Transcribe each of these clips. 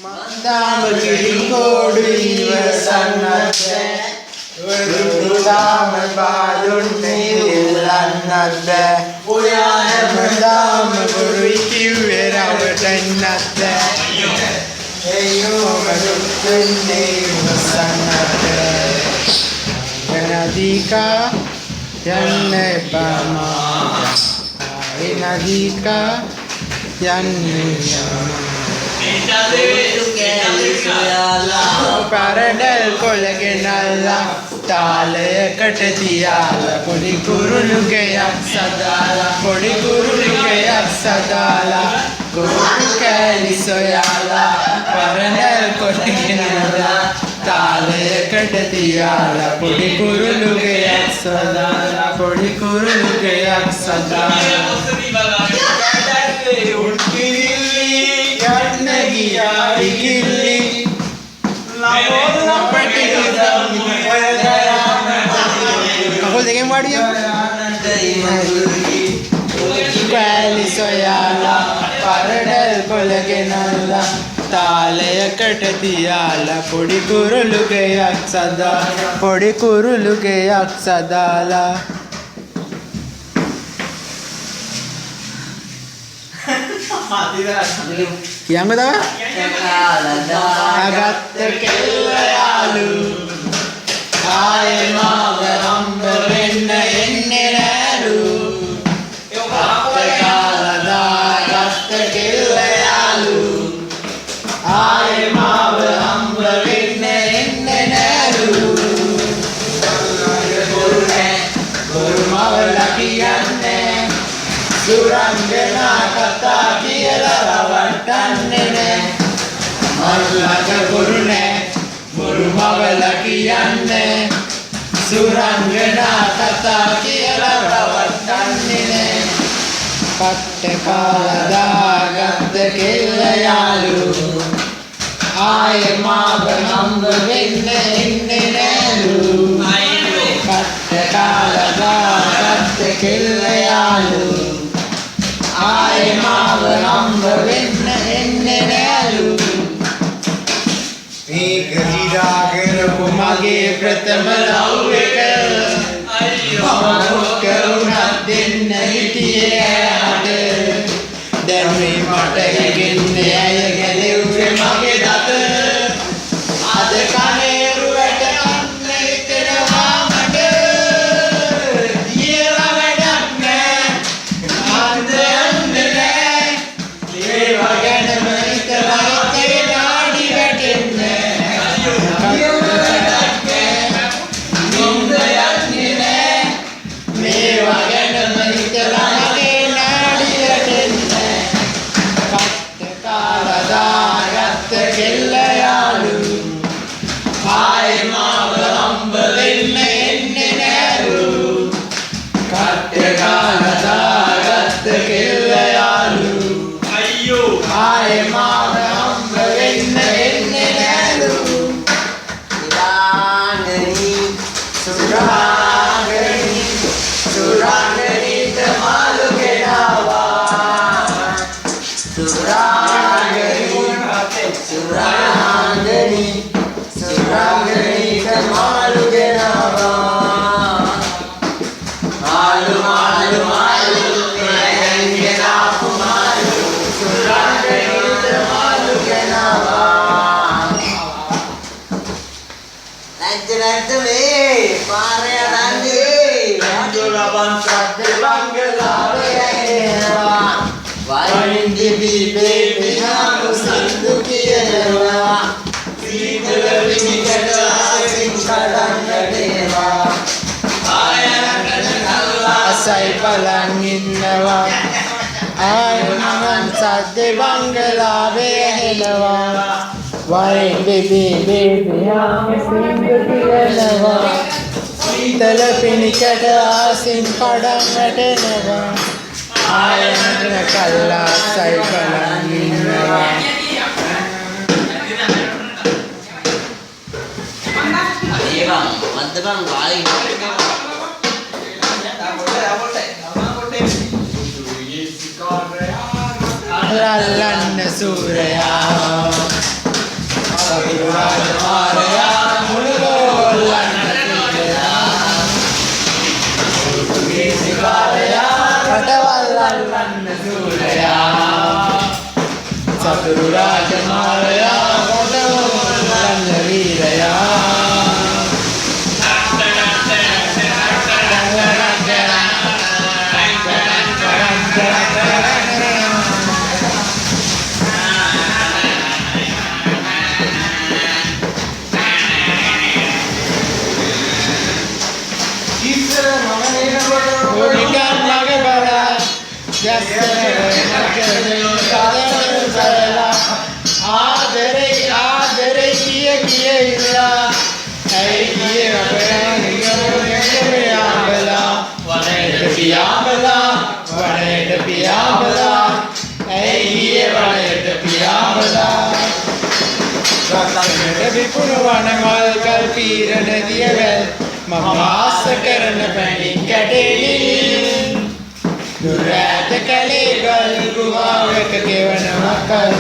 මන්දාම කිරිකෝඩු ඉවසන්නද වරුදාම බාලුන්නේ ඉල්ලන්නද ඔයා හැමදාම බොරුයි කිව්වේ රවටන්නද එයෝ මරුත්න්නේ ඉවසන්නද නදීකා යන්න එපා නදීකා පරඩල් කොළගෙනල්ලා තාලයකට තියාලා පොඩි කුරුළු ගෙයක් සදාලා පොඩි කුරුළු ගෙයක් සදාලා කුරුළු කෑලි සොයාලා පරඩල් කොළගෙනල්ලා තාලයකට තියාලා පොඩි කුරුළු ගෙයක් සදාලා පොඩි කුරුළු ගෙයක් සදාලා යන්න ගියා ඉකිලි කකුල් දෙකෙන් වාඩිය කෑලි සොයාලා පරඩල් කොළගෙනල්ලා තාලයකට තියාලා පොඩි කුරුළු ගෙයක් සදාලා පොඩි කුරුළු ගෙයක් සදාලා කියන්න තව අගත්ත කෙල්ල යාලු ආයේ මාව හම්බ වෙන්න එන්නේ නෑලු අගත්ත කෙල්ල යාලු ආයේ මාව හම්බ වෙන්න එන්නේ නෑලු බොරු මවලා කියන්නේ සුරංගනා කතා කියලා රවට්ටන්නේ නෑ මල්ලක බොරු නෑ බොරු මවලා කියන්නේ සුරංගනා කතා කියලා රවට්ටන්නේ නෑ පට්ට කාලා දාගත්ත කෙල්ල යාලු ආයේ මාව හම්බ වෙන්න එන්නේ නෑලු පට්ට කාලා දාගත්ත කෙල්ල යාලු ආයේ මාව හම්බ වෙන්න එන්නේ නෑලු මේක හිරා කරපු මගේ ප්‍රථම ලව් එක මම කරුණක් දෙන්න හිටියේ ඇයට දැන් මේ මට ගෙන්නේ ඇය ගැලෙව්වේ මගේ දත අද කනේරු වැට කන්න හිතෙනවා මට කියලා වැඩක් නෑ අන්ද යන්නේ නෑ ඒවා ගැනම හිතලා හිතේ නාඩි වැටෙන්නේ මේවා ගැනම හිතලා මගේ නාඩි වැටෙන්නේ පට්ට කාලා දාගත්ත කෙල්ල යාලු ආයේ මාව හම්බ වෙන්න එන්නේ නෑලු කට්ට කාලා දාගත්ත කෙල්ල යාලු අයියෝ ආයේ මාව හම්බ වෙන්න එන්නේ නෑලු සුරාංගනීට මාළු ගෙනාවා සුරාංගනීට මාළු ගෙනාවා මාළු මාළු මාළු මෑන් ගෙනාපු මාළු සුරාංගනීට මාළු ගෙනාවා නැද්ද මේ පාරේ වයින් දිවි බේබි හාමු සින්දු කියනවා සීතල විනිකට ආසින් කඩන්න දෙනවා ආයකට නල්ලා අසයි බලන් ඉන්නවා ආයමන් සද්දේ බංගලාවේ ඇහෙනවා වයින් දිවි බේබි හාමු සින්දු කියනවා සීතල පිනිකට ආසින් කඩන්නට එනවා ආයතන කල්ලා සයි බලන් ඉන්නවා ඒවා මද්දපන් වායි අල්ලන්න සූරයා සතුරු රාජමාරයා මුළුල්ලන්න සූරයා පෘතුගීසි කාරයා රටවල් අල්ලන්න සූරයා සතුරු රාජමාරයා මුළුල්ලන්න වීරයා ආදරේ කිය ඉන්නා ඇයි කියේ අපේ නියමලා වනේට පියාඹලා ඇයි කියේ වනේට පියාඹලා රසකට විපුණු වනවල් කල් පීරණ දියවැල් මම ආස කරන පැණි කැටෙලි දුරැත කැලේ ගල් ගුහාවක ගෙවන මකල්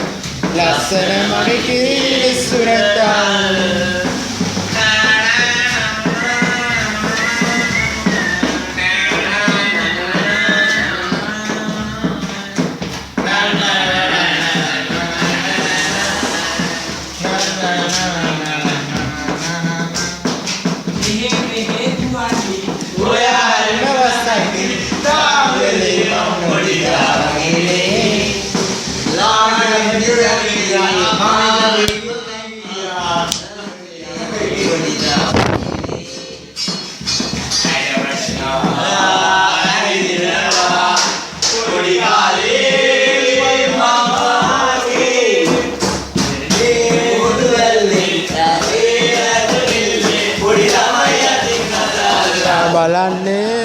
ලස්සන මගේ කිරි සුරතල් බලන්නේ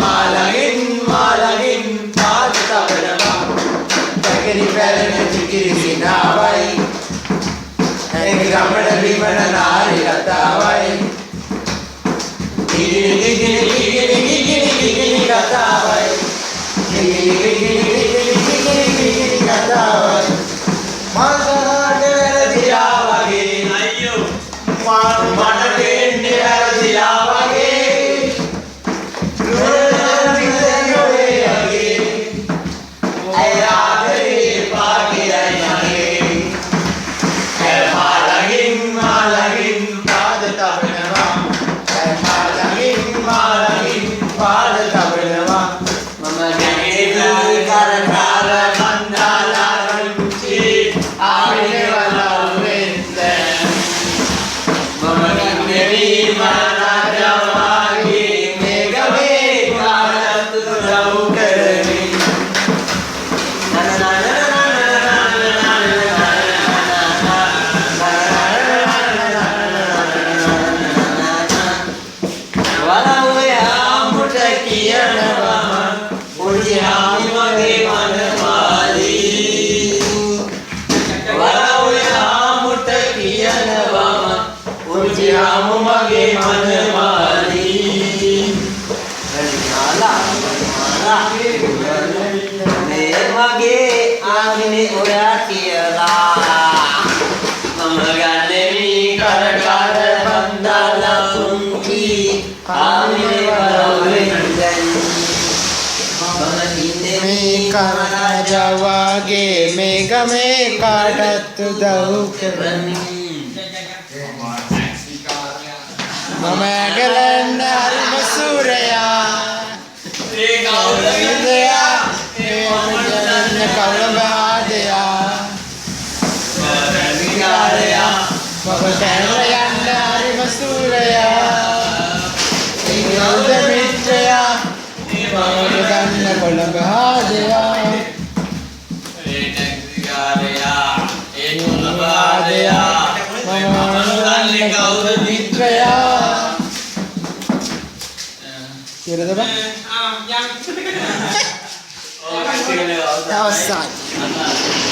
Malangin, malangin, මේ වගේ ආගිනේ ඔයා කියලා මම ගන්නෙමි කර බන්දාලා පුංචි ආගිනේ වරවෙන්දයි මම ඉන්නේ මේ කනජවාගේ මේ ගමේ කාටත් උදව් කරමි මම ඇගලන්න හරිම සූරයා ඒ කවුද විදයා ඒ මම කවුලඹ ආදයා රැදිකාරයා මම කැරල යන්න හරිම සූරයා ඒ කවුද මිත්‍රයා මම ගන්න කොළඹ ආදයා ඒ රැදිකාරයා ඒ කොළඹ ආදයා මම ගන්න කවුද මිත්‍රයා කියලාද බං අවසන්